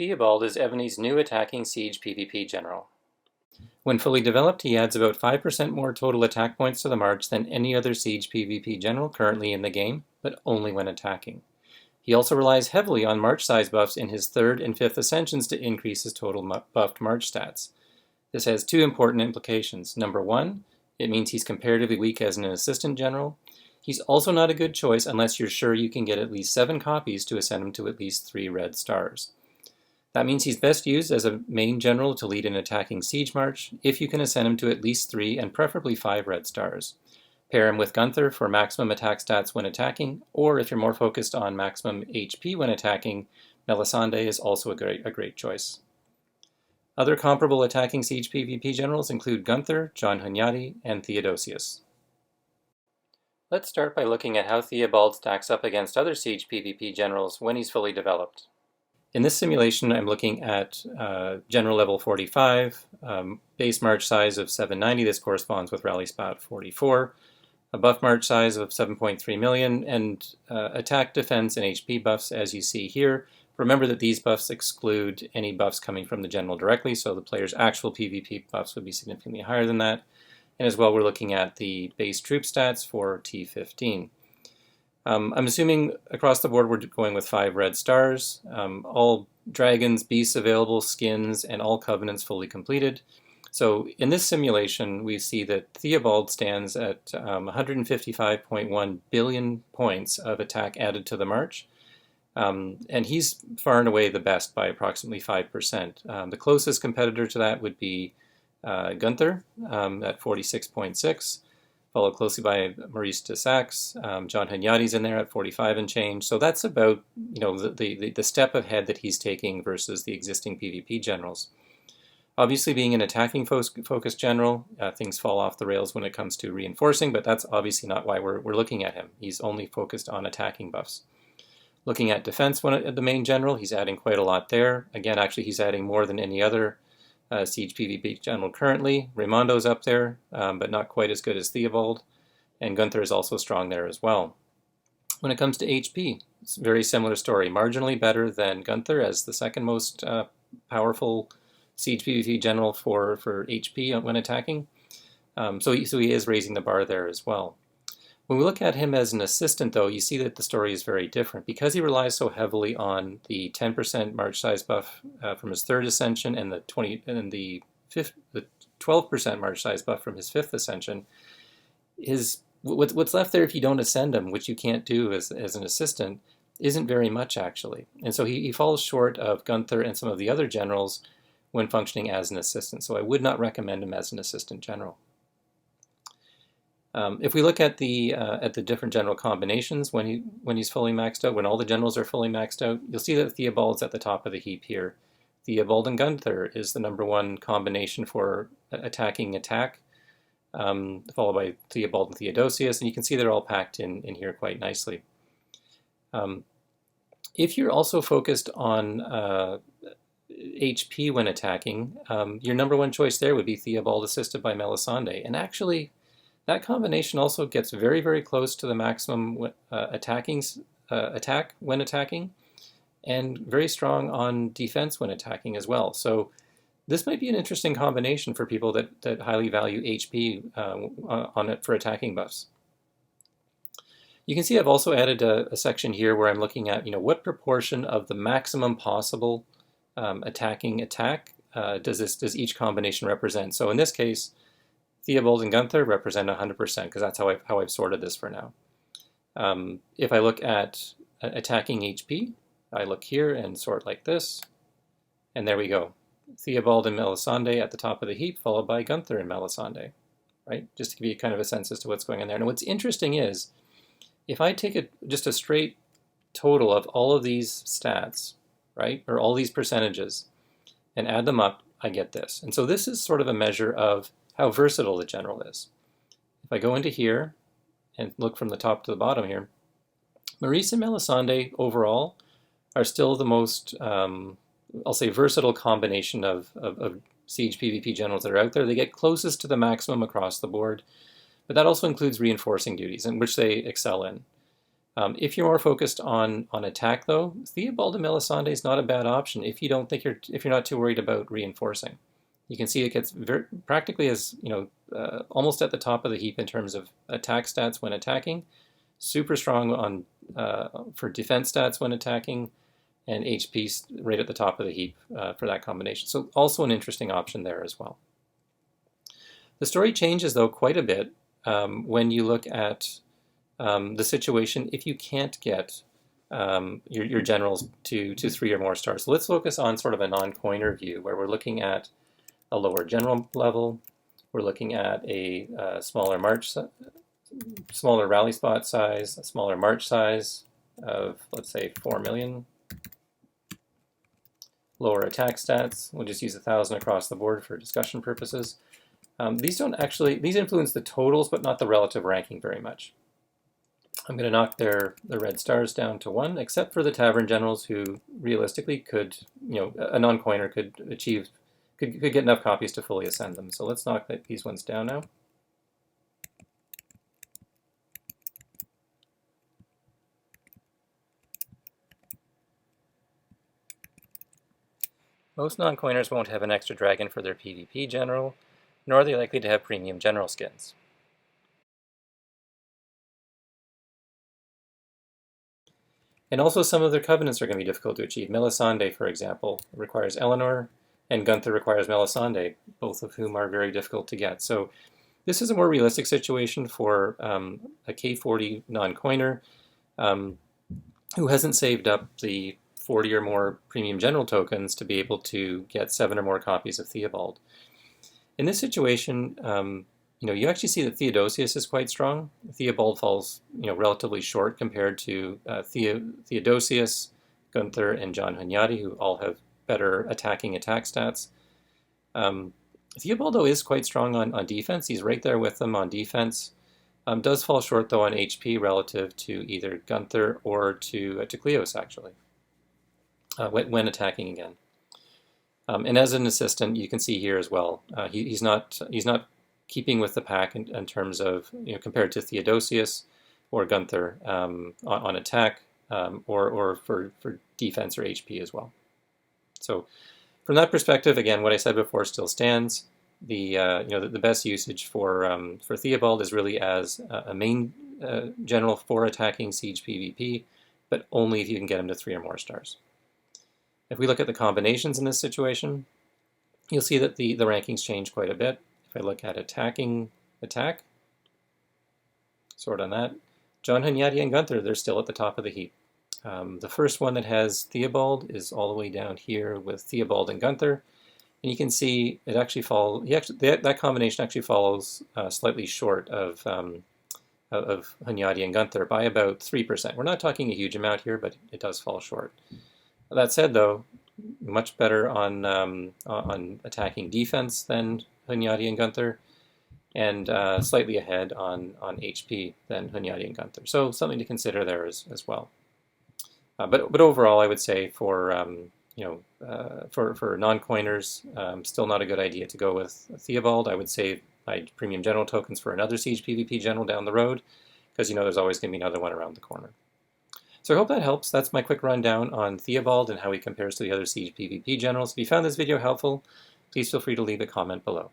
Theobald is Evany's new attacking siege PvP general. When fully developed, he adds about 5% more total attack points to the march than any other siege PvP general currently in the game, but only when attacking. He also relies heavily on march size buffs in his 3rd and 5th ascensions to increase his total buffed march stats. This has two important implications. Number one, it means he's comparatively weak as an assistant general. He's also not a good choice unless you're sure you can get at least 7 copies to ascend him to at least 3 red stars. That means he's best used as a main general to lead an attacking siege march if you can ascend him to at least 3 and preferably 5 red stars. Pair him with Gunther for maximum attack stats when attacking, or if you're more focused on maximum HP when attacking, Melisande is also a great choice. Other comparable attacking siege PvP generals include Gunther, John Hunyadi, and Theodosius. Let's start by looking at how Theobald stacks up against other siege PvP generals when he's fully developed. In this simulation, I'm looking at general level 45, base march size of 790, this corresponds with rally spot 44, a buff march size of 7.3 million, and attack, defense, and HP buffs as you see here. Remember that these buffs exclude any buffs coming from the general directly, so the player's actual PvP buffs would be significantly higher than that. And as well, we're looking at the base troop stats for T15. I'm assuming across the board we're going with 5 red stars, all dragons, beasts available, skins, and all covenants fully completed. So in this simulation, we see that Theobald stands at 155.1 billion points of attack added to the march. And he's far and away the best by approximately 5%. The closest competitor to that would be Gunther at 46.6. Followed closely by Maurice de Saxe. John Hunyadi's in there at 45 and change. So that's about the step ahead that he's taking versus the existing PvP generals. Obviously, being an attacking focused general, things fall off the rails when it comes to reinforcing, but that's obviously not why we're looking at him. He's only focused on attacking buffs. Looking at defense at the main general, he's adding quite a lot there. Again, actually, he's adding more than any other siege PvP general currently. Raimondo's up there, but not quite as good as Theobald, and Gunther is also strong there as well. When it comes to HP, it's a very similar story. Marginally better than Gunther as the second most powerful siege PvP general for HP when attacking. So he is raising the bar there as well. When we look at him as an assistant, though, you see that the story is very different. Because he relies so heavily on the 10% march size buff from his 3rd ascension and the 12% march size buff from his 5th ascension, what's left there if you don't ascend him, which you can't do as an assistant, isn't very much actually. And so he falls short of Gunther and some of the other generals when functioning as an assistant. So I would not recommend him as an assistant general. If we look at the different general combinations when he's fully maxed out, when all the generals are fully maxed out, you'll see that Theobald's at the top of the heap here. Theobald and Gunther is the #1 combination for attacking attack, followed by Theobald and Theodosius, and you can see they're all packed in here quite nicely. If you're also focused on HP when attacking, your _1 choice there would be Theobald assisted by Melisande, and actually that combination also gets very, very close to the maximum attack when attacking, and very strong on defense when attacking as well. So this might be an interesting combination for people that highly value HP on it for attacking buffs. You can see I've also added a section here where I'm looking at what proportion of the maximum possible attacking attack does each combination represent. So in this case, Theobald and Gunther represent 100% because that's how I've sorted this for now. If I look at attacking HP, I look here and sort like this, and there we go. Theobald and Melisande at the top of the heap, followed by Gunther and Melisande, right? Just to give you kind of a sense as to what's going on there. Now what's interesting is, if I take just a straight total of all of these stats, right, or all these percentages, and add them up, I get this. And so this is sort of a measure of how versatile the general is. If I go into here and look from the top to the bottom here, Maurice and Melisande overall are still the most, I'll say, versatile combination of siege PvP generals that are out there. They get closest to the maximum across the board, but that also includes reinforcing duties, in which they excel in. If you're more focused on attack, though, Theobald and Melisande is not a bad option if you don't think if you're not too worried about reinforcing. You can see it gets practically as almost at the top of the heap in terms of attack stats when attacking. Super strong on for defense stats when attacking, and HP right at the top of the heap for that combination. So also an interesting option there as well. The story changes though quite a bit when you look at the situation if you can't get your generals to 3 or more stars. So let's focus on sort of a non-coiner view where we're looking at a lower general level. We're looking at a smaller rally spot size, a smaller march size of, let's say, 4 million. Lower attack stats. We'll just use 1,000 across the board for discussion purposes. These influence the totals, but not the relative ranking very much. I'm going to knock the red stars down to 1, except for the tavern generals, who realistically could, a non-coiner could get enough copies to fully ascend them. So let's knock these ones down now. Most non-coiners won't have an extra dragon for their PvP general, nor are they likely to have premium general skins. And also some of their covenants are going to be difficult to achieve. Melisande, for example, requires Eleanor, and Gunther requires Melisande, both of whom are very difficult to get. So this is a more realistic situation for a K40 non-coiner who hasn't saved up the 40 or more premium general tokens to be able to get 7 or more copies of Theobald. In this situation, you actually see that Theodosius is quite strong. Theobald falls, relatively short compared to Theodosius, Gunther, and John Hunyadi, who all have better attack stats. Theobald, though, is quite strong on defense. He's right there with them on defense. Does fall short, though, on HP relative to either Gunther or to Cleos, actually, when attacking again. And as an assistant, you can see here as well, he's not keeping with the pack in terms of, compared to Theodosius or Gunther on attack or for defense or HP as well. So from that perspective, again, what I said before still stands. The best usage for Theobald is really as a main general for attacking siege PvP, but only if you can get him to 3 or more stars. If we look at the combinations in this situation, you'll see that the rankings change quite a bit. If I look at attack, sort on that, John Hunyadi and Gunther, they're still at the top of the heap. The first one that has Theobald is all the way down here with Theobald and Gunther, and you can see it actually that combination actually follows slightly short of Hunyadi and Gunther by about 3%. We're not talking a huge amount here, but it does fall short. That said, though, much better on attacking defense than Hunyadi and Gunther, and slightly ahead on HP than Hunyadi and Gunther. So something to consider there as well. But overall, I would say for non-coiners, still not a good idea to go with Theobald. I would save my premium general tokens for another siege PvP general down the road, because there's always going to be another one around the corner. So I hope that helps. That's my quick rundown on Theobald and how he compares to the other siege PvP generals. If you found this video helpful, please feel free to leave a comment below.